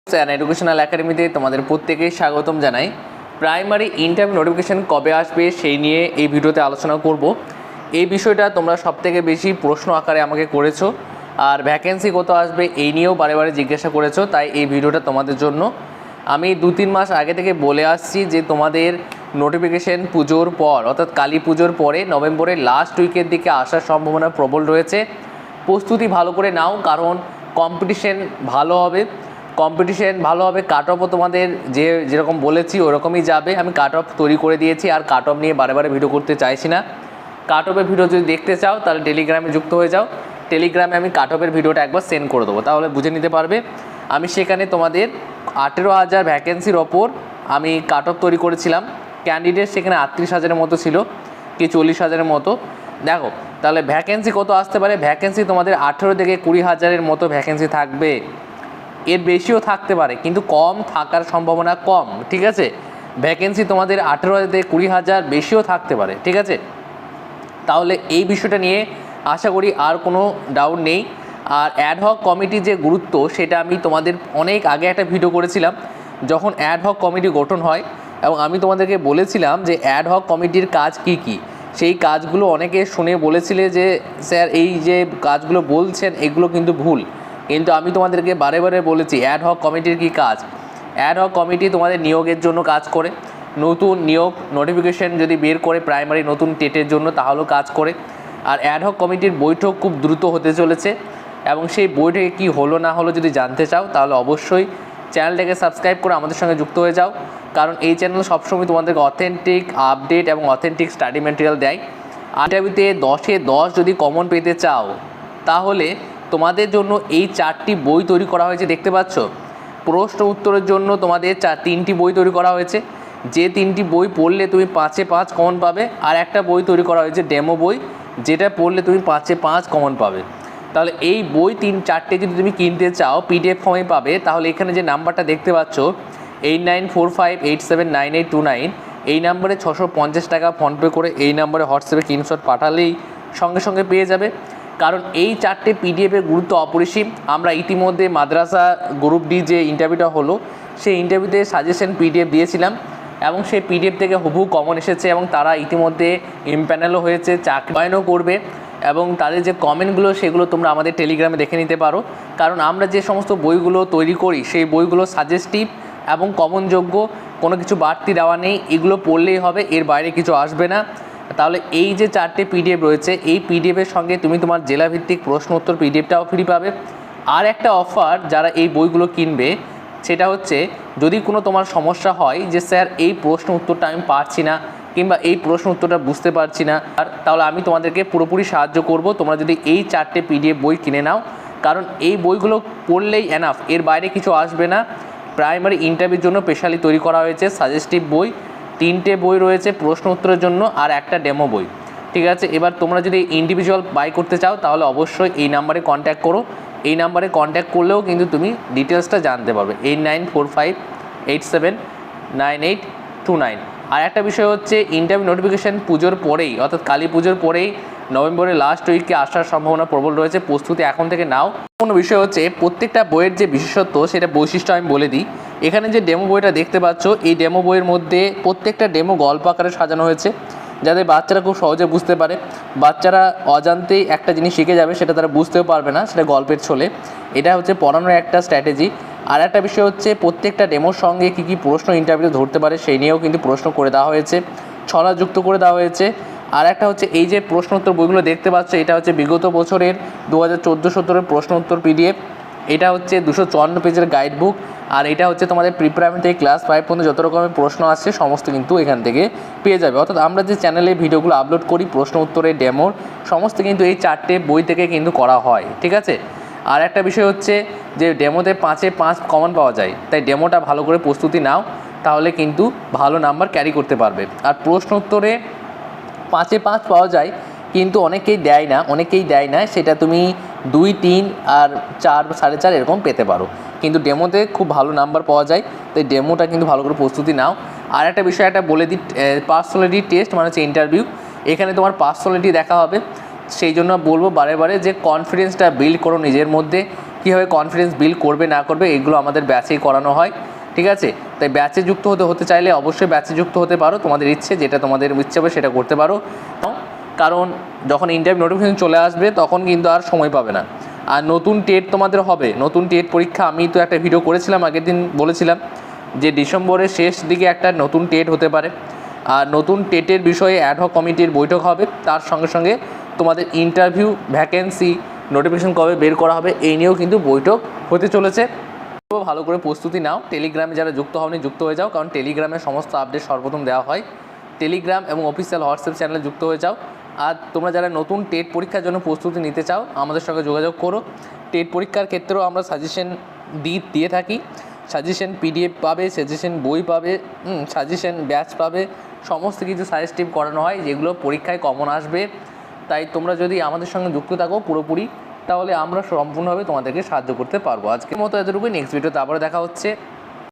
Educational একাডেমিতে তোমাদের প্রত্যেকেই স্বাগতম জানাই। প্রাইমারি ইন্টারভিউ নোটিফিকেশন কবে আসবে সেই নিয়ে এই ভিডিওতে আলোচনা করব। এই বিষয়টা তোমরা সবথেকে বেশি প্রশ্ন আকারে আমাকে করেছো, আর ভ্যাকেন্সি কত আসবে এই নিয়েও বারে বারে জিজ্ঞাসা করেছো, তাই এই ভিডিওটা তোমাদের জন্য। আমি 2-3 মাস আগে থেকে বলে আসছি যে তোমাদের নোটিফিকেশন পুজোর পর অর্থাৎ কালী পুজোর পরে নভেম্বরের লাস্ট উইকের দিকে আসার সম্ভাবনা প্রবল রয়েছে। প্রস্তুতি ভালো করে নাও, কারণ কম্পিটিশন ভালো হবে। কাট অফও তোমাদের যেরকম বলেছি ওরকমই যাবে। আমি কাট অফ তৈরি করে দিয়েছি, আর কাট অফ নিয়ে বারে বারে ভিডিও করতে চাইছি না। কাট অফের ভিডিও যদি দেখতে চাও তাহলে টেলিগ্রামে যুক্ত হয়ে যাও। টেলিগ্রামে আমি কাট অফের ভিডিওটা একবার সেন্ড করে দেবো, তাহলে বুঝে নিতে পারবে। আমি সেখানে তোমাদের 18,000 ভ্যাকেন্সির ওপর আমি কাট অফ তৈরি করেছিলাম। ক্যান্ডিডেট সেখানে 38,000-এর মতো ছিল, কি 40,000-এর মতো। দেখো তাহলে ভ্যাকেন্সি কত আসতে পারে। ভ্যাকেন্সি তোমাদের 18 থেকে 20,000-এর মতো ভ্যাকেন্সি থাকবে। এর বেশিও থাকতে পারে, কিন্তু কম থাকার সম্ভাবনা কম, ঠিক আছে। ভ্যাকেন্সি তোমাদের 18,000 থেকে 20,000, বেশিও থাকতে পারে, ঠিক আছে। তাহলে এই বিষয়টা নিয়ে আশা করি আর কোনো ডাউট নেই। আর অ্যাডহক কমিটির যে গুরুত্ব সেটা আমি তোমাদের অনেক আগে একটা ভিডিও করেছিলাম, যখন অ্যাডহক কমিটি গঠন হয়, এবং আমি তোমাদেরকে বলেছিলাম যে অ্যাডহক কমিটির কাজ কি কি। সেই কাজগুলো অনেকে শুনে বলেছিলে যে স্যার এই যে কাজগুলো বলছেন এগুলো কিন্তু ভুল, কিন্তু আমি তোমাদেরকে বারে বারে বলেছি অ্যাডহক কমিটির কি কাজ। অ্যাডহক কমিটি তোমাদের নিয়োগের জন্য কাজ করে, নতুন নিয়োগ নোটিফিকেশন যদি বের করে প্রাইমারি নতুন টেটের জন্য তাহলেও কাজ করে। আর অ্যাডহক কমিটির বৈঠক খুব দ্রুত হতে চলেছে, এবং সেই বৈঠকে কী হলো না হলো যদি জানতে চাও তাহলে অবশ্যই চ্যানেলটাকে সাবস্ক্রাইব করে আমাদের সঙ্গে যুক্ত হয়ে যাও, কারণ এই চ্যানেল সবসময় তোমাদেরকে অথেন্টিক আপডেট এবং অথেন্টিক স্টাডি ম্যাটেরিয়াল দেয়। ইন্টারভিউতে 10-এ 10 যদি কমন পেতে চাও তাহলে তোমাদের জন্য এই 4টি বই তৈরি করা হয়েছে, দেখতে পাচ্ছ। প্রশ্ন উত্তরের জন্য তোমাদের 3টি বই তৈরি করা হয়েছে, যে 3টি বই পড়লে তুমি 5-এ 5 কমন পাবে। আর একটা বই তৈরি করা হয়েছে ডেমো বই, যেটা পড়লে তুমি 5-এ 5 কমন পাবে। তাহলে এই বই 3-4টে যদি তুমি কিনতে চাও PDF ফর্মে পাবে। তাহলে এখানে যে নাম্বারটা দেখতে পাচ্ছ 8945879829, এই নাম্বারে 650 টাকা ফোনপে করে এই নাম্বারে হোয়াটসঅ্যাপে স্ক্রিনশট পাঠালেই সঙ্গে সঙ্গে পেয়ে যাবে। কারণ এই 4টে PDFের গুরুত্ব অপরিসীম। আমরা ইতিমধ্যে মাদ্রাসা গ্রুপ ডি যে ইন্টারভিউটা হলো সেই ইন্টারভিউতে সাজেশন PDF দিয়েছিলাম, এবং সেই PDF থেকে হুবহু কমন এসেছে, এবং তারা ইতিমধ্যে ইমপ্যানেলও হয়েছে, চাকরিও করবে। এবং তাদের যে কমেন্টগুলো সেগুলো তোমরা আমাদের টেলিগ্রামে দেখে নিতে পারো। কারণ আমরা যে সমস্ত বইগুলো তৈরি করি সেই বইগুলো সাজেস্টিভ এবং কমনযোগ্য, কোনো কিছু বাড়তি দেওয়া নেই। এগুলো পড়লেই হবে, এর বাইরে কিছু আসবে না। তাহলে এই যে 4টে PDF রয়েছে, এই PDFের সঙ্গে তুমি তোমার জেলাভিত্তিক প্রশ্ন উত্তর PDFটাও ফ্রি পাবে। আর একটা অফার যারা এই বইগুলো কিনবে সেটা হচ্ছে, যদি কোনো তোমার সমস্যা হয় যে স্যার এই প্রশ্ন উত্তরটা আমি পারছি না, কিংবা এই প্রশ্ন উত্তরটা বুঝতে পারছি না, আর তাহলে আমি তোমাদেরকে পুরোপুরি সাহায্য করব তোমরা যদি এই 4টে PDF বই কিনে নাও। কারণ এই বইগুলো পড়লেই এনাফ, এর বাইরে কিছু আসবে না। প্রাইমারি ইন্টারভিউর জন্য স্পেশালি তৈরি করা হয়েছে সাজেস্টিভ বই, 3টে বই রয়েছে প্রশ্ন উত্তরের জন্য, আর একটা ডেমো বই, ঠিক আছে। এবার তোমরা যদি ইন্ডিভিজুয়াল বাই করতে চাও তাহলে অবশ্যই এই নাম্বারে কন্ট্যাক্ট করো। এই নাম্বারে কন্ট্যাক্ট করলেও কিন্তু তুমি ডিটেলসটা জানতে পারবে, 8945879829। আর একটা বিষয় হচ্ছে, ইন্টারভিউ নোটিফিকেশান পুজোর পরেই অর্থাৎ কালী পুজোর পরেই নভেম্বরের লাস্ট উইকে আসার সম্ভাবনা প্রবল রয়েছে। প্রস্তুতি এখন থেকে নাও। কোনো বিষয় হচ্ছে, প্রত্যেকটা বইয়ের যে বিশেষত্ব সেটা বৈশিষ্ট্য আমি বলে দিই। এখানে যে ডেমো বইটা দেখতে পাচ্ছ, এই ডেমো বইয়ের মধ্যে প্রত্যেকটা ডেমো গল্প আকারে সাজানো হয়েছে, যাতে বাচ্চারা খুব সহজে বুঝতে পারে। বাচ্চারা অজান্তেই একটা জিনিস শিখে যাবে, সেটা তারা বুঝতেও পারবে না, সেটা গল্পের ছলে। এটা হচ্ছে পড়ানোর একটা স্ট্র্যাটেজি। আর একটা বিষয় হচ্ছে, প্রত্যেকটা ডেমোর সঙ্গে কী কী প্রশ্ন ইন্টারভিউ ধরতে পারে সেই নিয়েও কিন্তু প্রশ্ন করে দেওয়া হয়েছে, ছলা যুক্ত করে দেওয়া হয়েছে। আর একটা হচ্ছে, এই যে প্রশ্ন উত্তর বইগুলো দেখতে পাচ্ছ, এটা হচ্ছে বিগত বছরের 2014-17 প্রশ্ন উত্তর PDF। এটা হচ্ছে 254 পেজের গাইড বুক। আর এটা হচ্ছে তোমাদের প্রিপ্রাইমারি থেকে ক্লাস 5 পর্যন্ত যত রকমের প্রশ্ন আসছে সমস্ত কিন্তু এখান থেকে পেয়ে যাবে। অর্থাৎ আমরা যে চ্যানেলে ভিডিওগুলো আপলোড করি প্রশ্ন উত্তরের ডেমোর, সমস্ত কিন্তু এই 4টে বই থেকে কিন্তু করা হয়, ঠিক আছে। আর একটা বিষয় হচ্ছে যে ডেমোতে 5-এ 5 কমন পাওয়া যায়, তাই ডেমোটা ভালো করে প্রস্তুতি নাও, তাহলে কিন্তু ভালো নাম্বার ক্যারি করতে পারবে। আর প্রশ্ন উত্তরে 5-এ 5 পাওয়া যায়, কিন্তু অনেকেই দেয় না, সেটা তুমি 2, 3 আর 4, 4.5 এরকম পেতে পারো, কিন্তু ডেমোতে খুব ভালো নাম্বার পাওয়া যায়, তাই ডেমোটা কিন্তু ভালো করে প্রস্তুতি নাও। আর একটা বিষয় একটা বলে দিই, পার্সোনালিটি টেস্ট মানে হচ্ছে ইন্টারভিউ। এখানে তোমার পার্সোনালিটি দেখা হবে, সেই জন্য বলবো বারে বারে যে কনফিডেন্সটা বিল্ড করো নিজের মধ্যে। কীভাবে কনফিডেন্স বিল্ড করবে না করবে এগুলো আমাদের ব্যাচেই করানো হয়, ঠিক আছে। তাই ব্যাচে যুক্ত হতে চাইলে অবশ্যই ব্যাচে যুক্ত হতে পারো, তোমাদের ইচ্ছে যেটা তোমাদের ইচ্ছে হবে সেটা করতে পারো। কারণ যখন ইন্টারভিউ নোটিফিকেশন চলে আসবে তখন কিন্তু আর সময় পাবে না। আর নতুন টেট তোমাদের হবে, নতুন টেট পরীক্ষা আমি তো একটা ভিডিও করেছিলাম আগের দিন, বলেছিলাম যে ডিসেম্বরের শেষ দিকে একটা নতুন টেট হতে পারে। আর নতুন টেটের বিষয়ে অ্যাডহক কমিটির বৈঠক হবে, তার সঙ্গে সঙ্গে তোমাদের ইন্টারভিউ ভ্যাকেন্সি নোটিফিকেশন কবে বের করা হবে এই নিয়েও কিন্তু বৈঠক হতে চলেছে। ভালো করে প্রস্তুতি নাও, টেলিগ্রামে যারা যুক্ত হওনি যুক্ত হয়ে যাও, কারণ টেলিগ্রামে সমস্ত আপডেট সর্বপ্রথম দেওয়া হয়। টেলিগ্রাম এবং অফিসিয়াল হোয়াটসঅ্যাপ চ্যানেলে যুক্ত হয়ে যাও। আর তোমরা যারা নতুন টেট পরীক্ষার জন্য প্রস্তুতি নিতে চাও আমাদের সঙ্গে যোগাযোগ করো। টেট পরীক্ষার ক্ষেত্রেও আমরা সাজেশন দিয়ে থাকি, সাজেশন পিডিএফ পাবে, সাজেশন বই পাবে, সাজেশন ব্যাচ পাবে, সমস্ত কিছু সাজেস্টিভ করানো হয় যেগুলো পরীক্ষায় কমন আসবে। তাই তোমরা যদি আমাদের সঙ্গে যুক্ত থাকো পুরোপুরি, তাহলে আমরা সম্পূর্ণভাবে তোমাদেরকে সাহায্য করতে পারবো। আজকের মতো এতটুকুই, নেক্সট ভিডিওতে আবারও দেখা হচ্ছে।